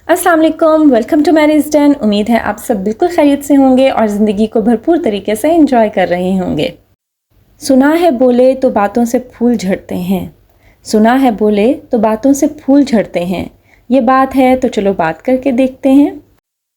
अस्सलाम वालेकुम, welcome to marriage done. उम्मीद है आप सब बिल्कुल खैरियत से होंगे और ज़िंदगी को भरपूर तरीके से एंजॉय कर रहे होंगे। सुना है बोले तो बातों से फूल झड़ते हैं, सुना है बोले तो बातों से फूल झड़ते हैं। ये बात है तो चलो बात करके देखते हैं।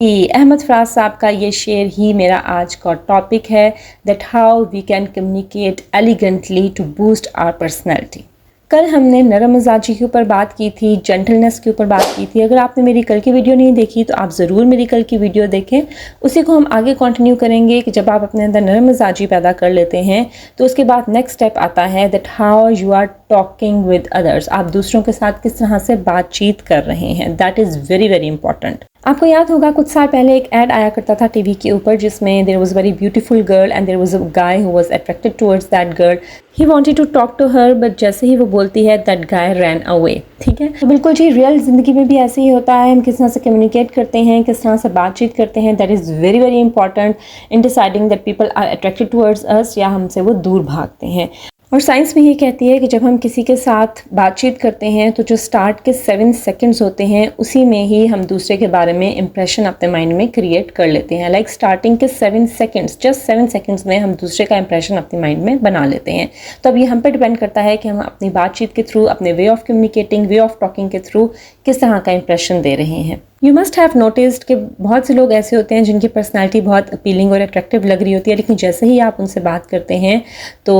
कि अहमद फराज साहब का ये शेर ही मेरा आज का टॉपिक है, that how we can communicate elegantly to boost our personality. कल हमने नरम मिजाजी के ऊपर बात की थी, जेंटलनेस के ऊपर बात की थी। अगर आपने मेरी कल की वीडियो नहीं देखी तो आप ज़रूर मेरी कल की वीडियो देखें। उसी को हम आगे कंटिन्यू करेंगे कि जब आप अपने अंदर नरम मिजाजी पैदा कर लेते हैं तो उसके बाद नेक्स्ट स्टेप आता है that how you are talking with others. आप दूसरों के साथ किस तरह से बातचीत कर रहे हैं, that is very very important. आपको याद होगा कुछ साल पहले एक ऐड आया करता था टीवी के ऊपर जिसमें there was very beautiful girl and there was a guy who was attracted towards that girl. He wanted to talk to her but जैसे ही वो बोलती है दैट गाय रैन अवे। ठीक है, तो बिल्कुल जी रियल ज़िंदगी में भी ऐसे ही होता है। हम किस तरह से कम्युनिकेट करते हैं, किस तरह से बातचीत करते हैं, that is very very important in deciding that people are attracted towards us या हमसे वो दूर भागते हैं। और साइंस भी ये कहती है कि जब हम किसी के साथ बातचीत करते हैं तो जो स्टार्ट के 7 सेकंड्स होते हैं उसी में ही हम दूसरे के बारे में इंप्रेशन अपने माइंड में क्रिएट कर लेते हैं। लाइक स्टार्टिंग के 7 सेकंड्स, जस्ट 7 सेकंड्स में हम दूसरे का इंप्रेशन अपने माइंड में बना लेते हैं। तो अब ये हम पे डिपेंड करता है कि हम अपनी बातचीत के थ्रू, अपने way of communicating, way of talking के थ्रू किस तरह का इंप्रेशन दे रहे हैं। यू मस्ट हैव नोटिस्ड कि बहुत से लोग ऐसे होते हैं जिनकी पर्सनैलिटी बहुत अपीलिंग और अट्रैक्टिव लग रही होती है, लेकिन जैसे ही आप उनसे बात करते हैं तो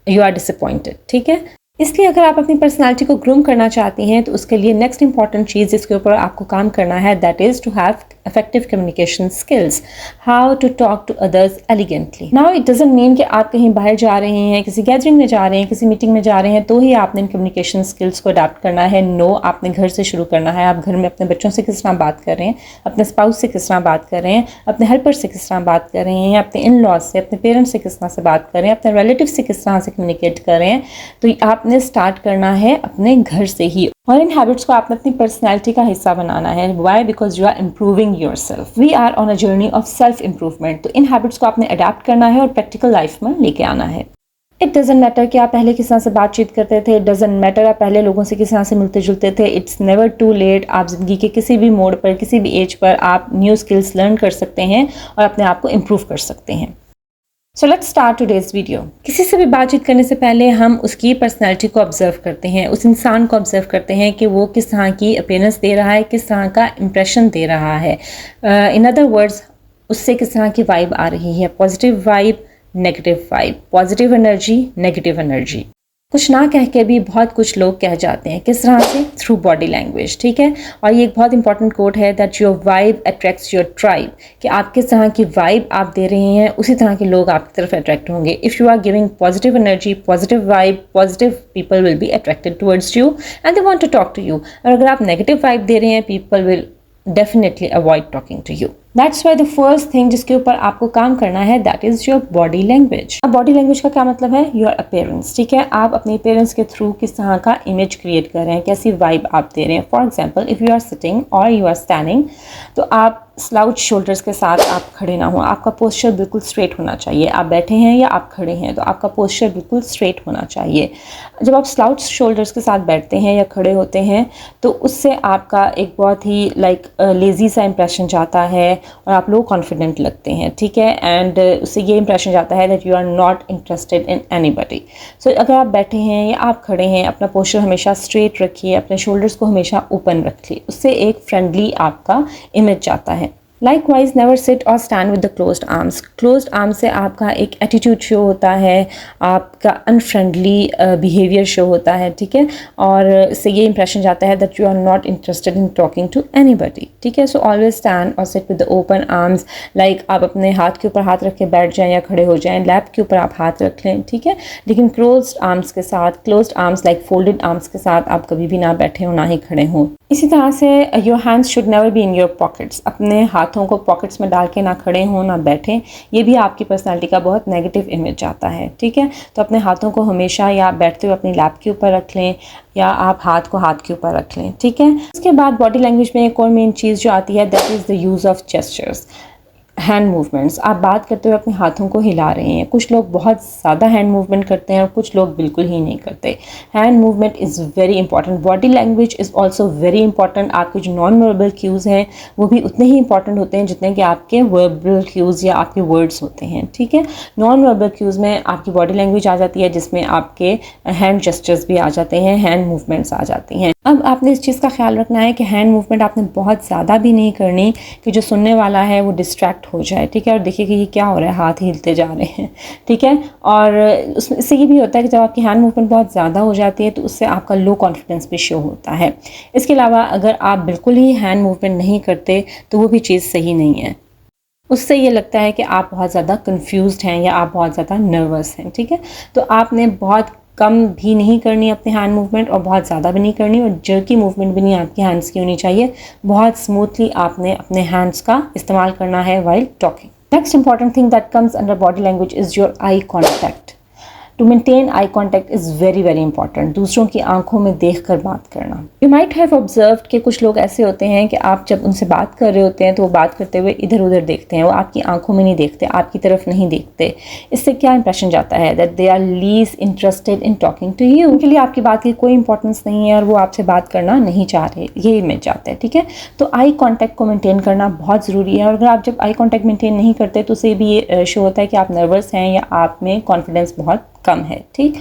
यू आर डिसअपॉइंटेड। ठीक है, इसलिए अगर आप अपनी पर्सनालिटी को ग्रूम करना चाहती हैं तो उसके लिए नेक्स्ट इंपॉर्टेंट चीज़ जिसके ऊपर आपको काम करना है that is to have effective communication skills, how to talk to others elegantly. Now it doesn't mean कि आप कहीं बाहर जा रहे हैं, किसी गैदरिंग में जा रहे हैं, किसी मीटिंग में जा रहे हैं तो ही आपने इन कम्युनिकेशन स्किल्स को अडाप्ट करना है। नो, आपने घर से शुरू करना है। आप घर में अपने बच्चों से किस तरह बात कर रहे हैं, अपने स्पाउस से किस तरह बात कर रहे हैं, अपने हेल्पर से किस तरह बात कर रहे हैं, अपने इन लॉज से, अपने पेरेंट्स से किस तरह से बात कर रहे हैं, अपने रिलेटिव से किस तरह से कम्युनिकेट कर रहे हैं। तो आपने स्टार्ट करना है अपने घर से ही और इन हैबिट्स को आपने अपनी पर्सनैलिटी का हिस्सा बनाना है। Why? Because you are improving yourself. We are on a journey of self improvement. तो इन हैबिट्स को आपने अडेप्ट करना है और प्रैक्टिकल लाइफ में लेके आना है। इट डजेंट मैटर कि आप पहले किस तरह से बातचीत करते थे, इट डजेंट मैटर आप पहले लोगों से किस तरह से मिलते जुलते थे। It's never too late. आप ज़िंदगी के किसी भी मोड़ पर, किसी भी एज पर आप न्यू स्किल्स लर्न कर सकते हैं और अपने आप को इम्प्रूव कर सकते हैं। So let's start today's video. किसी से भी बातचीत करने से पहले हम उसकी पर्सनैलिटी को ऑब्जर्व करते हैं, उस इंसान को ऑब्जर्व करते हैं कि वो किस तरह की अपीयरेंस दे रहा है, किस तरह का इंप्रेशन दे रहा है। इन अदर वर्ड्स, उससे किस तरह की वाइब आ रही है, positive vibe, negative vibe, positive energy, negative energy. कुछ ना कह के भी बहुत कुछ लोग कह जाते हैं। किस तरह से? Through body language. ठीक है, और ये एक बहुत इंपॉर्टेंट कोट है that your vibe attracts your tribe, कि आप किस तरह की वाइब आप दे रहे हैं उसी तरह के लोग आपकी तरफ अट्रैक्ट होंगे। If you are giving positive energy, positive vibe, positive people will be attracted towards you and they want to talk to you. और अगर आप नेगेटिव वाइब दे रहे हैं, people will definitely avoid talking to you. That's why the first thing जिसके ऊपर आपको काम करना है that is your body language. अब body language का क्या मतलब है? Your appearance. ठीक है, आप अपने appearance के थ्रू किस तरह का image create कर रहे हैं, कैसी vibe आप दे रहे हैं। For example, if you are sitting or you are standing, तो आप स्लाउच शोल्डर्स के साथ आप खड़े ना हो। आपका पोस्चर बिल्कुल स्ट्रेट होना चाहिए। आप बैठे हैं या आप खड़े हैं तो आपका पोस्चर बिल्कुल स्ट्रेट होना चाहिए। जब आप स्लाउच शोल्डर्स के साथ बैठते हैं या खड़े होते हैं तो उससे आपका एक बहुत ही लेज़ी सा इंप्रेशन जाता है और आप लो कॉन्फिडेंट लगते हैं। ठीक है, एंड उससे ये इंप्रेशन जाता है that you are not interested in anybody. So अगर आप बैठे हैं या आप खड़े हैं, अपना पोस्चर हमेशा स्ट्रेट रखिए, अपने शोल्डर्स को हमेशा ओपन रखिए। उससे एक फ्रेंडली आपका इमेज जाता है। Likewise, never sit or stand with the closed arms. Closed arms से आपका एक एटीट्यूड शो होता है, आपका अनफ्रेंडली बिहेवियर शो होता है। ठीक है, और इससे ये इंप्रेशन जाता है that you are not interested in talking to anybody. ठीक है, सो ऑलवेज स्टैंड और sit with the open arms. Like आप अपने हाथ के ऊपर हाथ रख के बैठ जाएं या खड़े हो जाएं, लैप के ऊपर आप हाथ रख लें। ठीक है, लेकिन क्लोज्ड आर्म्स के साथ, closed arms like folded arms के साथ आप कभी भी ना बैठे हो, ना ही खड़े हों। इसी तरह से your hands should never be in your pockets. अपने हाथों को पॉकेट्स में डाल के ना खड़े हों ना बैठें। ये भी आपकी पर्सनालिटी का बहुत नेगेटिव इमेज आता है। ठीक है, तो अपने हाथों को हमेशा या बैठते हुए अपनी लैप के ऊपर रख लें या आप हाथ को हाथ के ऊपर रख लें। ठीक है, उसके बाद बॉडी लैंग्वेज में एक और मेन चीज़ जो आती है that is the use of gestures. Hand movements, आप बात करते हुए अपने हाथों को हिला रहे हैं। कुछ लोग बहुत ज़्यादा हैंड मूवमेंट करते हैं और कुछ लोग बिल्कुल ही नहीं करते। Hand movement is very important. Body language is also very important. आपके जो नॉन वर्बल क्यूज़ हैं वो भी उतने ही इंपॉर्टेंट होते हैं जितने कि आपके वर्बल क्यूज़ या आपके वर्ड्स होते हैं, ठीक है। नॉन वर्बल क्यूज़ में आपकी बॉडी लैंग्वेज आ जाती है, जिसमें आपके हैंड जेस्चर्स भी आ जाते हैं, हैंड मूवमेंट्स आ जाती हैं। अब आपने इस चीज़ का ख्याल रखना है कि हैंड मूवमेंट आपने बहुत ज़्यादा भी नहीं करनी कि जो सुनने वाला है वो डिस्ट्रैक्ट हो जाए, ठीक है, और देखिए कि ये क्या हो रहा है, हाथ हिलते जा रहे हैं, ठीक है। और उसमें इससे ये भी होता है कि जब आपकी हैंड मूवमेंट बहुत ज़्यादा हो जाती है तो उससे आपका लो कॉन्फिडेंस भी शो होता है। इसके अलावा अगर आप बिल्कुल ही हैंड मूवमेंट नहीं करते तो वो भी चीज़ सही नहीं है। उससे ये लगता है कि आप बहुत ज़्यादा कंफ्यूज्ड हैं या आप बहुत ज़्यादा नर्वस हैं, ठीक है। तो आपने बहुत कम भी नहीं करनी अपने हैंड मूवमेंट और बहुत ज़्यादा भी नहीं करनी, और जर्की मूवमेंट भी नहीं आपके हैंड्स की होनी चाहिए। बहुत स्मूथली आपने अपने हैंड्स का इस्तेमाल करना है while talking. Next important thing that comes under body language is your eye contact. To maintain eye contact is very very important. दूसरों की आंखों में देख कर बात करना। यू माइट हैव ऑब्जर्व्ड कि कुछ लोग ऐसे होते हैं कि आप जब उनसे बात कर रहे होते हैं तो वो बात करते हुए इधर उधर देखते हैं, वो आपकी आंखों में नहीं देखते, आपकी तरफ नहीं देखते। इससे क्या इंप्रेशन जाता है? That they are least interested in talking to you. उनके लिए आपकी बात की कोई इंपॉर्टेंस नहीं है और वो आपसे बात करना नहीं चाह रहे, ये इमेज जाता है, ठीक है। तो आई कॉन्टैक्ट को मेंटेन करना बहुत ज़रूरी है, और अगर आप जब आई कॉन्टैक्ट मेंटेन नहीं करते तो उससे भी ये शो होता है कि आप नर्वस हैं या आप में कॉन्फिडेंस बहुत कम है, ठीक।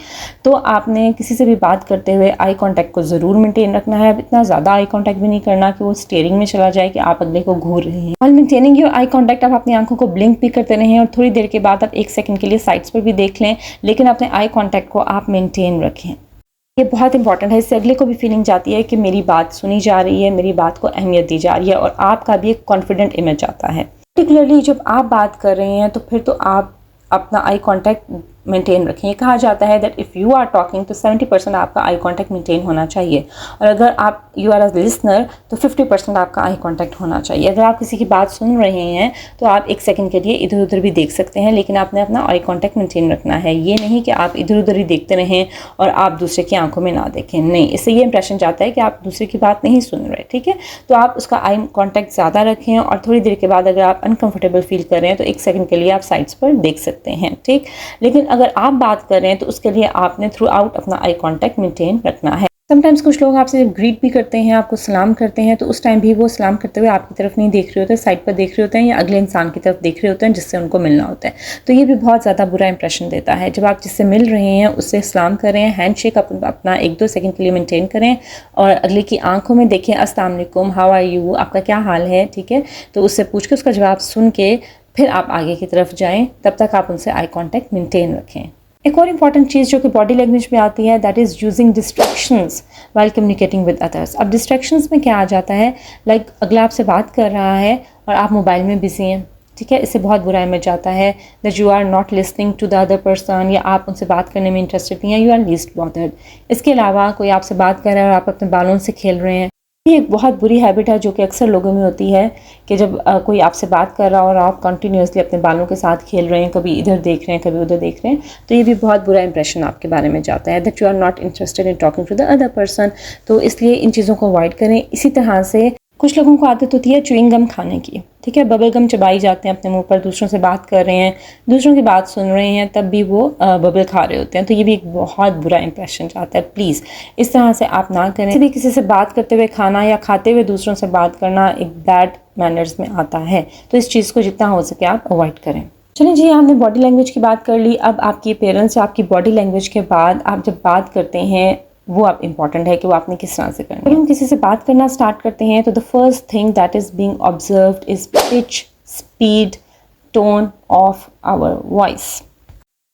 तो आपने किसी से भी बात करते हुए आई कांटेक्ट को ज़रूर मेंटेन रखना है। अब इतना ज़्यादा आई कांटेक्ट भी नहीं करना कि वो स्टेयरिंग में चला जाए कि आप अगले को घूर रहे हैं। While maintaining your eye contact, आप अपनी आंखों को ब्लिंक भी करते रहें और थोड़ी देर के बाद आप 1 सेकंड के लिए साइड्स पर भी देख लें, लेकिन अपने आई कांटेक्ट को आप मेंटेन रखें। ये बहुत इंपॉर्टेंट है। इससे अगले को भी फीलिंग जाती है कि मेरी बात सुनी जा रही है, मेरी बात को अहमियत दी जा रही है, और आपका भी एक कॉन्फिडेंट इमेज आता है। पर्टिकुलरली जब आप बात कर रहे हैं तो फिर तो आप अपना आई कांटेक्ट मेंटेन रखें। कहा जाता है that if you are talking तो 70% आपका आई कांटेक्ट मेंटेन होना चाहिए, और अगर आप यू आर अ लिसनर तो 50% आपका आई कांटेक्ट होना चाहिए। अगर आप किसी की बात सुन रहे हैं तो आप 1 सेकंड के लिए इधर उधर भी देख सकते हैं, लेकिन आपने अपना आई कांटेक्ट मेंटेन रखना है। ये नहीं कि आप इधर उधर ही देखते रहें और आप दूसरे की आंखों में ना देखें, नहीं, इससे ये इंप्रेशन जाता है कि आप दूसरे की बात नहीं सुन रहे, ठीक है। तो आप उसका आई कांटेक्ट ज़्यादा रखें, और थोड़ी देर के बाद अगर आप अनकंफर्टेबल फील कर रहे हैं तो 1 सेकंड के लिए आप साइड्स पर देख सकते हैं, ठीक। लेकिन अगर आप बात कर रहे हैं तो उसके लिए आपने थ्रू आउट अपना आई कांटेक्ट मेंटेन रखना है। समटाइम्स कुछ लोग आपसे जब ग्रीट भी करते हैं, आपको सलाम करते हैं, तो उस टाइम भी वो सलाम करते हुए आपकी तरफ नहीं देख रहे होते, साइड पर देख रहे होते हैं या अगले इंसान की तरफ देख रहे होते हैं जिससे उनको मिलना होता है। तो ये भी बहुत ज़्यादा बुरा इंप्रेशन देता है। जब आप जिससे मिल रहे हैं उससे सलाम करें, हैंडशेक अपना 1-2 सेकंड के लिए मेंटेन करें, और अगले की आंखों में देखें, अस्सलाम वालेकुम, हाउ आर यू, आपका क्या हाल है, ठीक है। तो उससे पूछ के उसका जवाब सुन के फिर आप आगे की तरफ जाएँ, तब तक आप उनसे आई कॉन्टैक्ट मेंटेन रखें। एक और इम्पॉर्टेंट चीज़ जो कि बॉडी लैंग्वेज में आती है, that is using distractions while communicating with others. अब डिस्ट्रैक्शंस में क्या आ जाता है, लाइक अगला आपसे बात कर रहा है और आप मोबाइल में बिजी हैं, ठीक है। इससे बहुत बुरा इमेज आता है that you are not listening to the other person, या आप उनसे बात करने में इंटरेस्टेड नहीं है, यू आर लीस्ट बॉदर्ड। इसके अलावा कोई आपसे बात कर रहा है और आप अपने बालों से खेल रहे हैं, ये एक बहुत बुरी हैबिट है जो कि अक्सर लोगों में होती है कि जब कोई आपसे बात कर रहा हो और आप कंटिन्यूसली अपने बालों के साथ खेल रहे हैं, कभी इधर देख रहे हैं, कभी उधर देख रहे हैं, तो ये भी बहुत बुरा इंप्रेशन आपके बारे में जाता है that you are not interested in talking to the other person. तो इसलिए इन चीज़ों को अवॉइड करें। इसी तरह से कुछ लोगों को आदत होती है च्युइंग गम खाने की, ठीक है। बबल गम चबाई जाते हैं अपने मुंह पर, दूसरों से बात कर रहे हैं, दूसरों की बात सुन रहे हैं, तब भी वो बबल खा रहे होते हैं। तो ये भी एक बहुत बुरा इंप्रेशन जाता है। प्लीज़ इस तरह से आप ना करें। भी किसी से बात करते हुए खाना या खाते हुए दूसरों से बात करना एक बैड मैनर्स में आता है, तो इस चीज़ को जितना हो सके आप अवॉइड करें। चलिए जी, हमने बॉडी लैंग्वेज की बात कर ली। अब आपकी अपीयरेंस या आपकी बॉडी लैंग्वेज के बाद आप जब बात करते हैं वो आप इम्पॉर्टेंट है कि वो आपने किस तरह से करना है। जब हम किसी से बात करना स्टार्ट करते हैं तो the first thing that is being observed is pitch, speed, tone of our voice.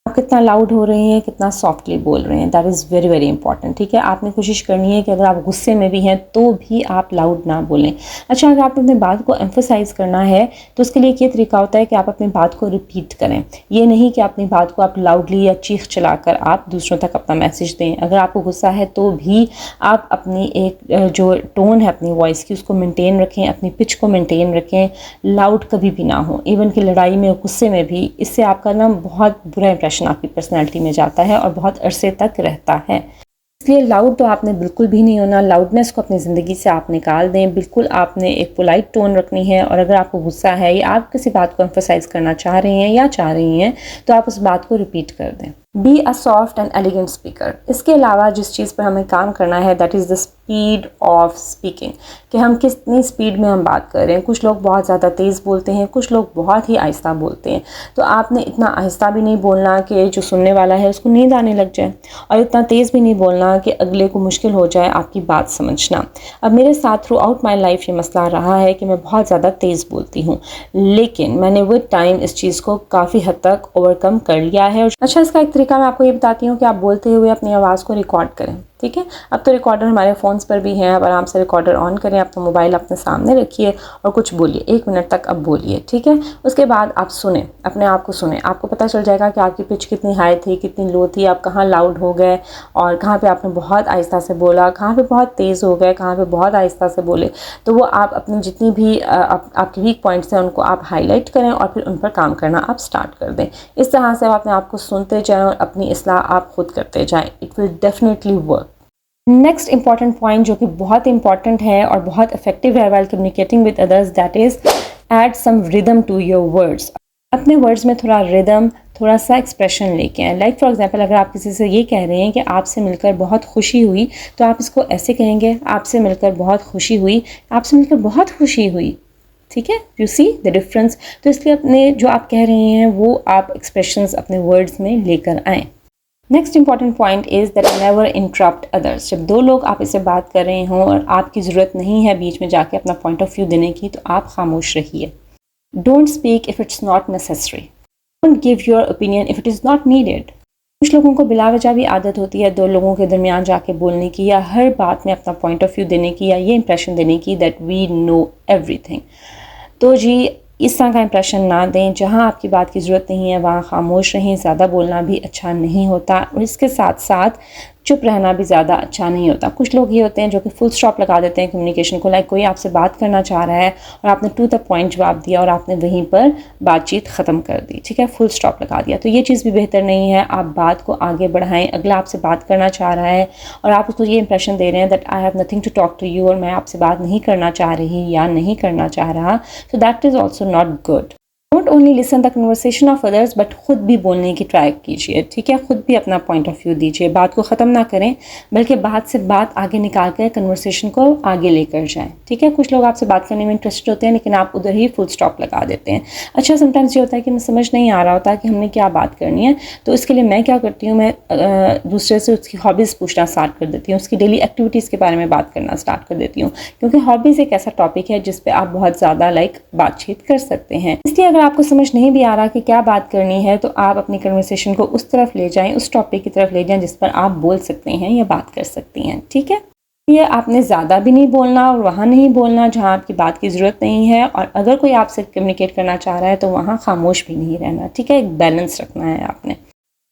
आप कितना लाउड हो रहे हैं, कितना सॉफ्टली बोल रहे हैं, that is very very important, ठीक है। आपने कोशिश करनी है कि अगर आप गुस्से में भी हैं तो भी आप लाउड ना बोलें। अच्छा, अगर आपने अपनी बात को एम्फोसाइज़ करना है तो उसके लिए एक ये तरीका होता है कि आप अपनी बात को रिपीट करें। ये नहीं कि अपनी बात को आप लाउडली या चीख चलाकर आप दूसरों तक अपना मैसेज दें। अगर आपको गुस्सा है तो भी आप अपनी एक जो टोन है अपनी वॉइस की उसको मेंटेन रखें, अपनी पिच को मेंटेन रखें, लाउड कभी भी ना हो, इवन कि लड़ाई में, गुस्से में भी। इससे आपका ना बहुत बुरा इंप्रेशन आपकी पर्सनैलिटी में जाता है और बहुत अरसे तक रहता है। इसलिए लाउड तो आपने बिल्कुल भी नहीं होना, लाउडनेस को अपनी ज़िंदगी से आप निकाल दें। बिल्कुल आपने एक पोलाइट टोन रखनी है, और अगर आपको गुस्सा है या आप किसी बात को एम्फोसाइज़ करना चाह रही हैं या चाह रही हैं, तो आप उस बात को रिपीट कर दें। Be a soft and elegant speaker. इसके अलावा जिस चीज़ पर हमें काम करना है that is the speed of speaking, कि हम कितनी स्पीड में हम बात कर रहे हैं। कुछ लोग बहुत ज़्यादा तेज़ बोलते हैं, कुछ लोग बहुत ही आहिस्ता बोलते हैं। तो आपने इतना आहिस्ता भी नहीं बोलना कि जो सुनने वाला है उसको नींद आने लग जाए, और इतना तेज़ भी नहीं बोलना कि अगले को मुश्किल हो जाए आपकी बात समझना। अब मेरे साथ थ्रू आउट माई लाइफ ये मसला रहा है कि मैं बहुत ज़्यादा तेज़ बोलती हूँ, लेकिन मैंने विद टाइम इस चीज़ को काफ़ी हद तक ओवरकम कर लिया है। अच्छा, इसका एक तरीका मैं आपको ये बताती हूँ कि आप बोलते हुए अपनी आवाज़ को रिकॉर्ड करें। ठीक है, अब तो रिकॉर्डर हमारे फ़ोन्स पर भी हैं। अब आराम से रिकॉर्डर ऑन करें, अपना मोबाइल अपने सामने रखिए और कुछ बोलिए, 1 मिनट तक अब बोलिए। ठीक है, उसके बाद आप सुने, अपने आप को सुने। आपको पता चल जाएगा कि आपकी पिच कितनी हाई थी, कितनी लो थी, आप कहाँ लाउड हो गए और कहाँ पे आपने बहुत आहिस्ता से बोला, कहाँ पे बहुत तेज़ हो गए, कहाँ पे बहुत आहिस्ता से बोले। तो वो आप अपनी जितनी भी आपके वीक पॉइंट्स हैं उनको आप हाईलाइट करें और फिर उन पर काम करना आप स्टार्ट कर दें। इस तरह से आप अपने आप को सुनते जाएँ और अपनी इस्लाह आप खुद करते जाएँ। It will definitely work. Next important point जो कि बहुत इंपॉर्टेंट है और बहुत इफेक्टिव है while communicating with others, that is add some rhythm to your words. अपने वर्ड्स में थोड़ा रिदम, थोड़ा सा एक्सप्रेशन लेके आए। लाइक फॉर एग्जांपल, अगर आप किसी से ये कह रहे हैं कि आपसे मिलकर बहुत खुशी हुई, तो आप इसको ऐसे कहेंगे, आपसे मिलकर बहुत खुशी हुई, आपसे मिलकर बहुत खुशी हुई। ठीक है, यू सी द डिफरेंस। तो इसलिए अपने जो आप कह रहे हैं वो आप एक्सप्रेशंस अपने वर्ड्स में लेकर आएँ। Next important point is that never interrupt others. जब दो लोग आप इससे बात कर रहे हों और आपकी ज़रूरत नहीं है बीच में जाके अपना पॉइंट ऑफ व्यू देने की, तो आप खामोश रहिए। Don't speak if it's not necessary. Don't give your opinion if it is not needed. कुछ लोगों को बिलावजह भी आदत होती है दो लोगों के दरमियान जाके बोलने की, या हर बात में अपना पॉइंट ऑफ व्यू देने की, या ये इंप्रेशन देने की दैट वी नो एवरीथिंग। तो जी, इस तरह का इंप्रेशन ना दें। जहाँ आपकी बात की ज़रूरत नहीं है वहाँ खामोश रहें। ज़्यादा बोलना भी अच्छा नहीं होता, और इसके साथ साथ चुप रहना भी ज़्यादा अच्छा नहीं होता। कुछ लोग ये होते हैं जो कि फुल स्टॉप लगा देते हैं कम्युनिकेशन को। लाइक कोई आपसे बात करना चाह रहा है और आपने टू द पॉइंट जवाब दिया और आपने वहीं पर बातचीत ख़त्म कर दी। ठीक है, फुल स्टॉप लगा दिया। तो ये चीज़ भी बेहतर नहीं है। आप बात को आगे बढ़ाएं। अगला आपसे बात करना चाह रहा है और आप उसको ये इंप्रेशन दे रहे हैं that I have nothing to talk to you, और मैं आपसे बात नहीं करना चाह रही या नहीं करना चाह रहा, तो that is also not good. Don't only listen the conversation of others, but खुद भी बोलने की ट्राई कीजिए। ठीक है, खुद भी अपना पॉइंट ऑफ व्यू दीजिए। बात को ख़त्म ना करें, बल्कि बात से बात आगे निकाल कर कन्वर्सेशन को आगे लेकर जाएं। ठीक है, कुछ लोग आपसे बात करने में इंटरेस्टेड होते हैं लेकिन आप उधर ही फुल स्टॉप लगा देते हैं। अच्छा, समटाइम्स ये होता है कि मैं समझ नहीं आ रहा होता कि हमने क्या बात करनी है, तो इसके लिए मैं क्या करती हूँ, मैं दूसरे से उसकी हॉबीज़ पूछना स्टार्ट कर देती हूँ, उसकी डेली एक्टिविटीज़ के बारे में बात करना स्टार्ट कर देती हूँ, क्योंकि हॉबीज़ एक ऐसा टॉपिक है जिस पर आप बहुत ज़्यादा बातचीत कर सकते हैं। इसलिए अगर आपको समझ नहीं भी आ रहा कि क्या बात करनी है, तो आप अपनी कन्वर्सेशन को उस तरफ ले जाएं, उस टॉपिक की तरफ ले जाएं जिस पर आप बोल सकते हैं या बात कर सकती हैं। ठीक है, ये आपने ज़्यादा भी नहीं बोलना और वहाँ नहीं बोलना जहाँ आपकी बात की ज़रूरत नहीं है, और अगर कोई आपसे कम्युनिकेट करना चाह रहा है तो वहाँ खामोश भी नहीं रहना। ठीक है, एक बैलेंस रखना है आपने।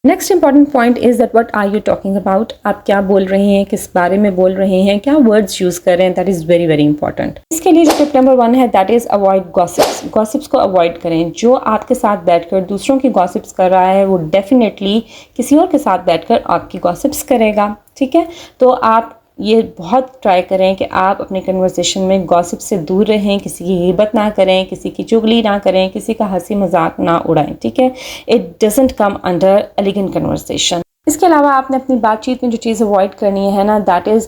Next important point is that what are you talking about. आप क्या बोल रहे हैं, किस बारे में बोल रहे हैं, क्या वर्ड्स यूज़ कर रहे हैं, that is very very important. इसके लिए जो टिप नंबर 1 है that is avoid gossips. Gossips को अवॉइड करें। जो आपके साथ बैठकर दूसरों की गॉसिप्स कर रहा है वो डेफिनेटली किसी और के साथ बैठकर आपकी गॉसिप्स करेगा। ठीक है, तो आप ये बहुत ट्राई करें कि आप अपने कन्वर्सेशन में गॉसिप से दूर रहें, किसी की ग़ीबत ना करें, किसी की चुगली ना करें, किसी का हंसी मजाक ना उड़ाएं। ठीक है, it doesn't come under elegant conversation. इसके अलावा आपने अपनी बातचीत में जो चीज़ अवॉइड करनी है ना, that is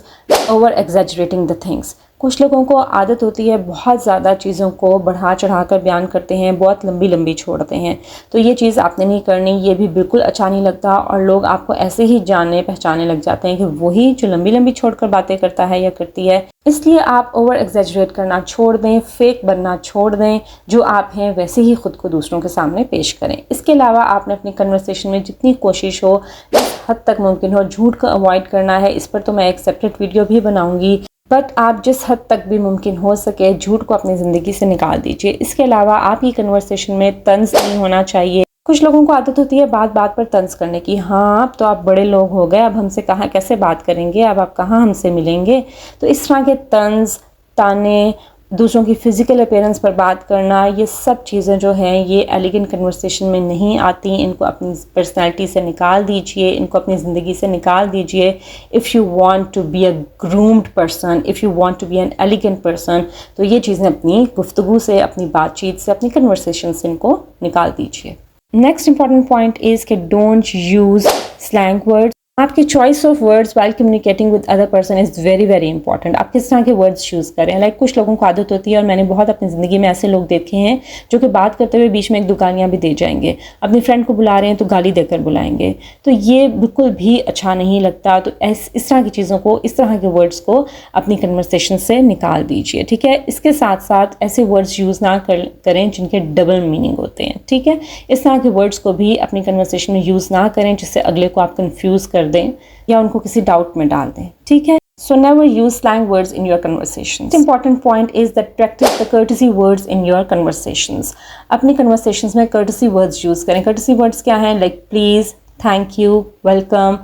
over exaggerating the things. कुछ लोगों को आदत होती है बहुत ज़्यादा चीज़ों को बढ़ा चढ़ा कर बयान करते हैं, बहुत लंबी लंबी छोड़ते हैं। तो ये चीज़ आपने नहीं करनी, ये भी बिल्कुल अच्छा नहीं लगता, और लोग आपको ऐसे ही जानने पहचानने लग जाते हैं कि वही जो लंबी लंबी छोड़कर बातें करता है या करती है। इसलिए आप ओवर एग्जैजरेट करना छोड़ दें, फेक बनना छोड़ दें। जो आप हैं वैसे ही ख़ुद को दूसरों के सामने पेश करें। इसके अलावा आपने अपनी कन्वर्सेशन में जितनी कोशिश हो, इस हद तक मुमकिन हो, झूठ को अवॉइड करना है। इस पर तो मैं एक सेपरेट वीडियो भी बनाऊंगी, बट आप जिस हद तक भी मुमकिन हो सके झूठ को अपनी ज़िंदगी से निकाल दीजिए। इसके अलावा आपकी कन्वर्सेशन में तंज नहीं होना चाहिए। कुछ लोगों को आदत होती है बात बात पर तंज करने की। हाँ, अब तो आप बड़े लोग हो गए, अब हमसे कहाँ कैसे बात करेंगे, अब आप कहाँ हमसे मिलेंगे। तो इस तरह के तंज, ताने दूसरों की फ़िज़िकल अपीयरेंस पर बात करना, ये सब चीज़ें जो हैं ये एलिगेंट कन्वर्सेशन में नहीं आती। इनको अपनी पर्सनैलिटी से निकाल दीजिए, इनको अपनी ज़िंदगी से निकाल दीजिए। If you want to be a groomed person, if you want to be an elegant person, तो ये चीज़ें अपनी गुफ्तगू से, अपनी बातचीत से, अपनी कन्वर्सेशन से इनको निकाल दीजिए। नेक्स्ट इंपॉर्टेंट पॉइंट इज़ कि डोंट यूज़ स्लैंग वर्ड्स। आपकी choice of words while communicating with other person is very very important. आप किस तरह के वर्ड्स चूज़ करें। लाइक कुछ लोगों को आदत होती है, और मैंने बहुत अपनी ज़िंदगी में ऐसे लोग देखे हैं जो कि बात करते हुए बीच में एक दो गालियाँ भी दे जाएंगे। अपनी फ्रेंड को बुला रहे हैं तो गाली देकर बुलाएंगे, तो ये बिल्कुल भी अच्छा नहीं लगता। तो इस तरह की चीज़ों को, इस तरह के वर्ड्स को अपनी कन्वर्सेशन से निकाल दीजिए, ठीक है। इसके साथ साथ ऐसे वर्ड्स यूज़ ना करें जिनके डबल मीनिंग होते हैं, ठीक है। इस तरह के वर्ड्स को भी अपनी कन्वर्सेशन में यूज़ ना करें जिससे अगले को आप कंफ्यूज कर दें या उनको किसी डाउट में डाल दें, ठीक है। So never use slang words in your conversations. Important point is that practice the courtesy words in your conversations. अपनी conversations में courtesy words use करें। courtesy words क्या हैं? Like please, thank you, welcome,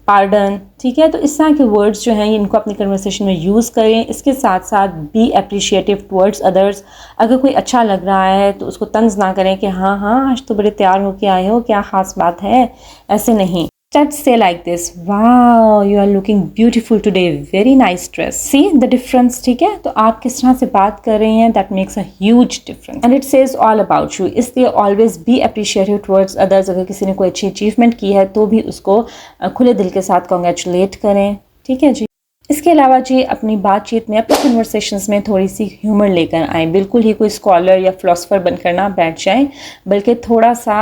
pardon, ठीक है। तो इस तरह के वर्ड्स जो हैं इनको अपनी कन्वर्सेशन में यूज़ करें। इसके साथ साथ बी अप्रिशिएटिव टुवर्ड्स अदर्स। अगर कोई अच्छा लग रहा है तो उसको तंज ना करें कि हाँ हाँ आज तो बड़े तैयार होके आए हो, क्या ख़ास बात है, ऐसे नहीं। Let's say like this, wow, you are looking beautiful today, very nice dress. See the difference, ठीक है। तो आप किस तरह से बात कर रहे हैं, that makes a huge difference and it says all about you. इसलिए always be appreciative towards others. अगर किसी ने कोई अच्छी achievement की है तो भी उसको खुले दिल के साथ congratulate करें, ठीक है जी। इसके अलावा जी अपनी बातचीत में, अपनी कन्वर्सेशंस में थोड़ी सी ह्यूमर लेकर आएँ। बिल्कुल ही कोई स्कॉलर या फ़िलासफ़र बनकर ना बैठ जाएं, बल्कि थोड़ा सा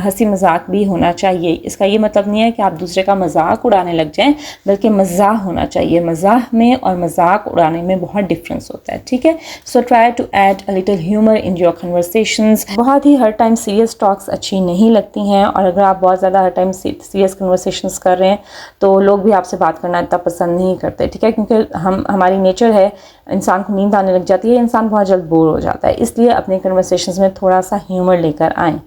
हंसी मजाक भी होना चाहिए। इसका ये मतलब नहीं है कि आप दूसरे का मजाक उड़ाने लग जाएं, बल्कि मज़ाक होना चाहिए। मज़ाक में और मजाक उड़ाने में बहुत डिफरेंस होता है, ठीक है। So try to add a little humour in your conversations. बहुत ही हर टाइम सीरियस टॉक्स अच्छी नहीं लगती हैं, और अगर आप बहुत ज़्यादा हर टाइम सीरियस कन्वर्सेशंस कर रहे हैं तो लोग भी आपसे बात करना इतना पसंद नहीं करते, ठीक है। क्योंकि हमारी नेचर है, इंसान को नींद आने लग जाती है, इंसान बहुत जल्द बोर हो जाता है। इसलिए अपने कन्वर्सेशंस में थोड़ा सा ह्यूमर लेकर आएँ।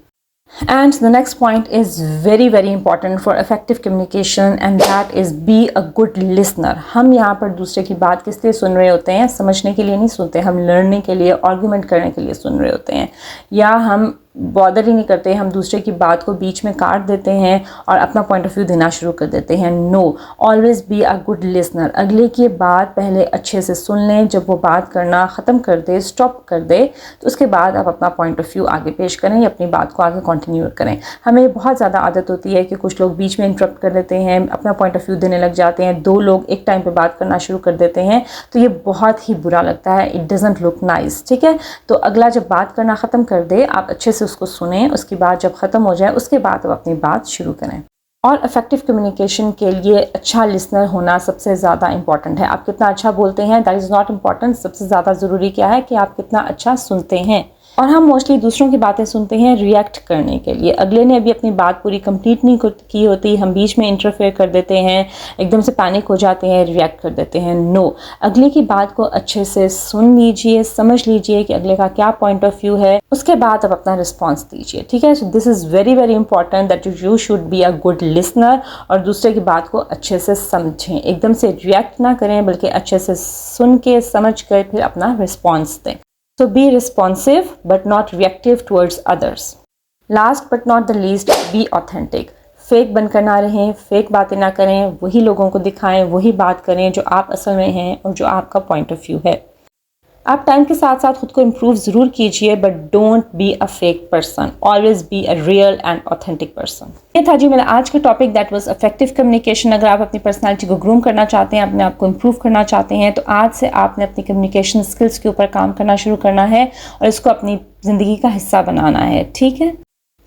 And the next point is very very important for effective communication, and that is be a good listener. हम यहाँ पर दूसरे की बात किस लिए सुन रहे होते हैं? समझने के लिए नहीं सुनते, हम लड़ने के लिए, आर्गुमेंट करने के लिए सुन रहे होते हैं, या हम बॉदर ही नहीं करते, हम दूसरे की बात को बीच में काट देते हैं और अपना पॉइंट ऑफ व्यू देना शुरू कर देते हैं। No, always be a good listener. अगले की बात पहले अच्छे से सुन लें। जब वो बात करना ख़त्म कर दे, स्टॉप कर दे, तो उसके बाद आप अपना पॉइंट ऑफ व्यू आगे पेश करें या अपनी बात को आगे कंटिन्यू करें। हमें बहुत ज़्यादा आदत होती है कि कुछ लोग बीच में इंटरप्ट कर देते हैं, अपना पॉइंट ऑफ व्यू देने लग जाते हैं, दो लोग एक टाइम पर बात करना शुरू कर देते हैं, तो ये बहुत ही बुरा लगता है। इट डजंट लुक नाइस, ठीक है। तो अगला जब बात करना ख़त्म कर दे, आप अच्छे से उसको सुने, उसके बाद जब ख़त्म हो जाए उसके बाद आप अपनी बात शुरू करें। और इफ़ेक्टिव कम्युनिकेशन के लिए अच्छा लिसनर होना सबसे ज़्यादा इंपॉर्टेंट है। आप कितना अच्छा बोलते हैं दैट इज़ नॉट इम्पॉर्टेंट। सबसे ज़्यादा ज़रूरी क्या है कि आप कितना अच्छा सुनते हैं। और हम मोस्टली दूसरों की बातें सुनते हैं रिएक्ट करने के लिए। अगले ने अभी अपनी बात पूरी कंप्लीट नहीं की होती, हम बीच में इंटरफेयर कर देते हैं, एकदम से पैनिक हो जाते हैं, रिएक्ट कर देते हैं। नो, अगले की बात को अच्छे से सुन लीजिए, समझ लीजिए कि अगले का क्या पॉइंट ऑफ व्यू है, उसके बाद आप अपना रिस्पॉन्स दीजिए, ठीक है। सो this is very very important that you should be a good listener, और दूसरे की बात को अच्छे से समझें, एकदम से रिएक्ट ना करें, बल्कि अच्छे से सुन के समझ कर फिर अपना रिस्पॉन्स दें। So be responsive but not reactive towards others. Last but not the least, be authentic. Fake बनकर ना रहें, फेक बातें ना करें, वही लोगों को दिखाएं, वही बात करें जो आप असल में हैं और जो आपका पॉइंट ऑफ व्यू है। आप टाइम के साथ साथ खुद को इम्प्रूव ज़रूर कीजिए, but don't be a fake person, always be a real and authentic person. ये था जी मेरा आज का topic, that was effective communication. अगर आप अपनी पर्सनालिटी को ग्रूम करना चाहते हैं, अपने आप को इम्प्रूव करना चाहते हैं, तो आज से आपने अपनी कम्युनिकेशन स्किल्स के ऊपर काम करना शुरू करना है और इसको अपनी ज़िंदगी का हिस्सा बनाना है, ठीक है।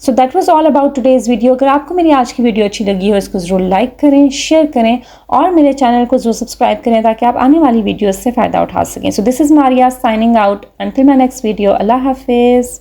So that was all about today's video. अगर आपको मेरी आज की वीडियो अच्छी लगी हो, इसको ज़रूर लाइक करें, शेयर करें और मेरे चैनल को ज़रूर सब्सक्राइब करें ताकि आप आने वाली वीडियोस से फ़ायदा उठा सकें। So this is Maria signing out. Until my next video, अल्लाह हाफिज़।